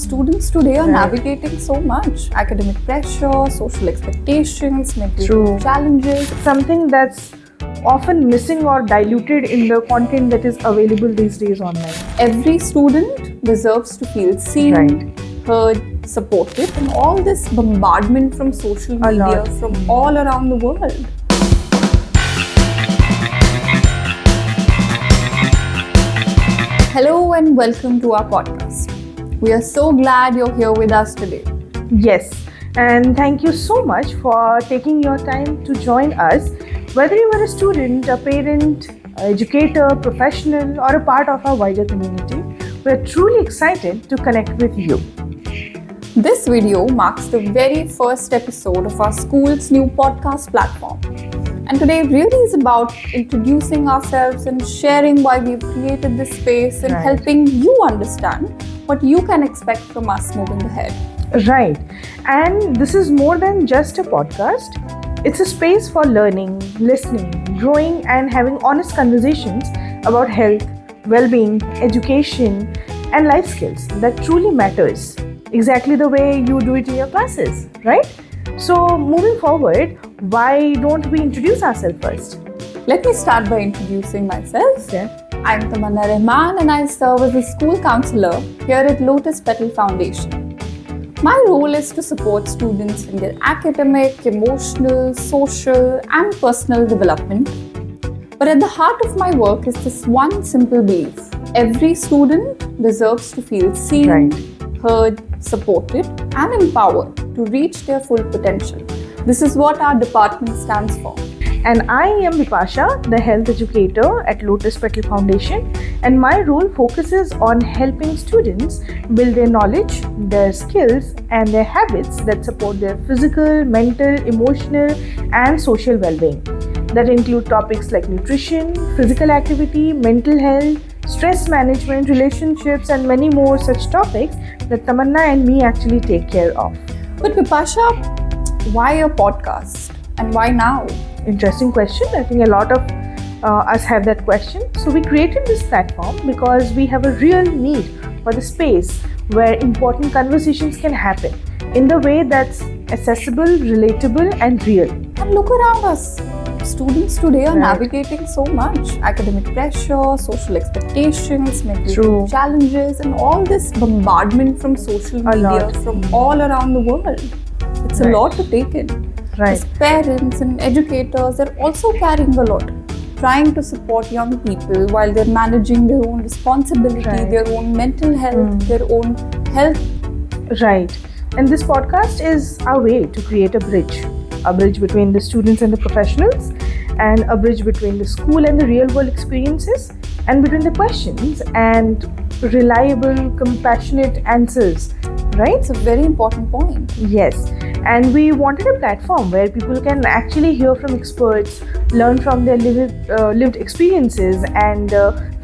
students today are Right. navigating so much academic pressure, social expectations, mental True. health challenges. Something that's often missing or diluted in the content that is available these days online. Every student deserves to feel seen, Right. heard, supported, and all this bombardment from social A media lot. from all around the world. Hello and welcome to our podcast. We are so glad you're here with us today. Yes, and thank you so much for taking your time to join us. Whether you are a student, a parent, educator, professional, or a part of our wider community, we're truly excited to connect with you. This video marks the very first episode of our school's new podcast platform. And today really is about introducing ourselves and sharing why we've created this space and Right. helping you understand what you can expect from us moving ahead. Right, and this is more than just a podcast. It's a space for learning, listening, growing, and having honest conversations about health, well-being, education, and life skills that truly matters, exactly the way you do it in your classes, right? So moving forward, why don't we introduce ourselves first? Let me start by introducing myself. Okay. I'm Tamanna Rahman and I serve as a school counselor here at Lotus Petal Foundation. My role is to support students in their academic, emotional, social, and personal development. But at the heart of my work is this one simple belief: every student deserves to feel seen, Right. heard, supported, and empowered to reach their full potential. This is what our department stands for. And I am Vipasha, the health educator at Lotus Petal Foundation, and my role focuses on helping students build their knowledge, their skills, and their habits that support their physical, mental, emotional, and social well-being. That include topics like nutrition, physical activity, mental health, stress management, relationships, and many more such topics that Tamanna and me actually take care of. But Vipasha, why a podcast? And why now? Interesting question. I think a lot of us have that question. So we created this platform because we have a real need for the space where important conversations can happen in the way that's accessible, relatable, and real. And look around us. Students today are Right. navigating so much academic pressure, social expectations, mental True. health challenges, and all this bombardment from social A media lot. from all around the world. It's a Right. lot to take in. Right. As parents and educators are also carrying a lot, trying to support young people while they're managing their own responsibility, Right. their own mental health, their own health. Right. And this podcast is our way to create a bridge between the students and the professionals, and a bridge between the school and the real world experiences, and between the questions and reliable, compassionate answers. Right? It's a very important point. Yes, and we wanted a platform where people can actually hear from experts, learn from their lived experiences, and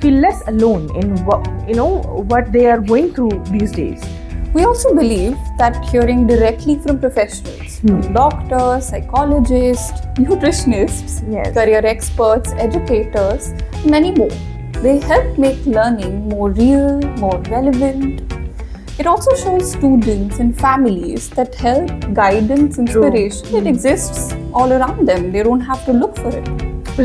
feel less alone in what they are going through these days. We also believe that hearing directly from professionals, from doctors, psychologists, nutritionists, Yes. career experts, educators, many more, they help make learning more real, more relevant. It also shows students and families that help, guidance, inspiration, it exists all around them. They don't have to look for it.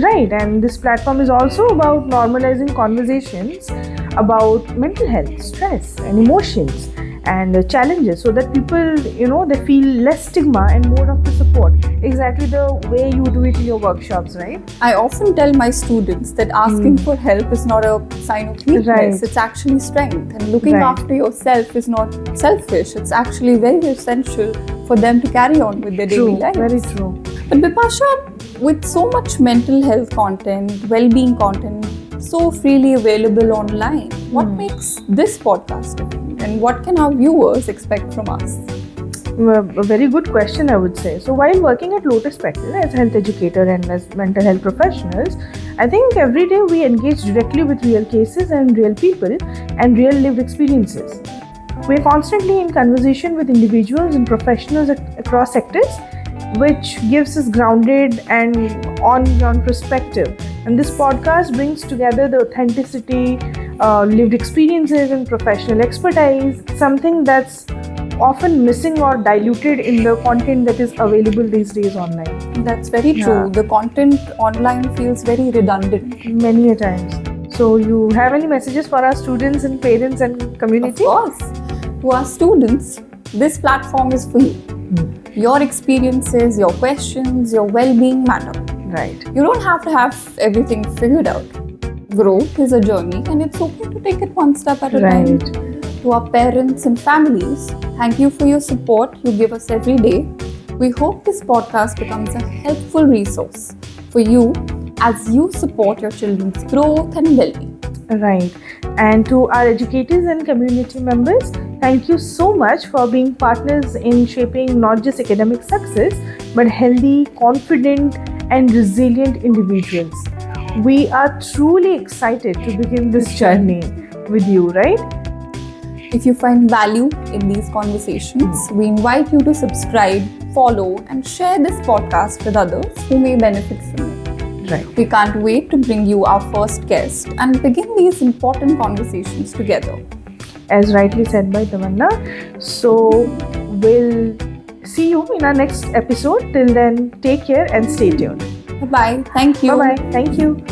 Right, and this platform is also about normalizing conversations about mental health, stress, and emotions and challenges, so that people, they feel less stigma and more of the support. Exactly the way you do it in your workshops, right? I often tell my students that asking for help is not a sign of weakness, Right. it's actually strength. And looking Right. after yourself is not selfish, it's actually very essential for them to carry on with their daily lives. Very true. But Vipasha, with so much mental health content, well-being content so freely available online, what makes this podcast different? And what can our viewers expect from us? A very good question, I would say. So while working at Lotus Petal as health educator and as mental health professionals, I think every day we engage directly with real cases and real people and real lived experiences. We're constantly in conversation with individuals and professionals across sectors, which gives us grounded and on-ground perspective. And this podcast brings together the authenticity, lived experiences and professional expertise, something that's often missing or diluted in the content that is available these days online. That's very true. Yeah. The content online feels very redundant. Many a times. So, you have any messages for our students and parents and Of community? course, to our students, this platform is for you. Your experiences, your questions, your well-being matter. Right. You don't have to have everything figured out. Growth is a journey and it's okay to take it one step at a time. Right. To our parents and families, thank you for your support you give us every day. We hope this podcast becomes a helpful resource for you as you support your children's growth and well-being. Right. And to our educators and community members, thank you so much for being partners in shaping not just academic success, but healthy, confident, and resilient individuals. We are truly excited to begin this journey with you, right? If you find value in these conversations, we invite you to subscribe, follow, and share this podcast with others who may benefit from it. Right. We can't wait to bring you our first guest and begin these important conversations together. As rightly said by Tamanna. So, we'll see you in our next episode. Till then, take care and stay tuned. Bye-bye. Thank you. Bye bye. Thank you.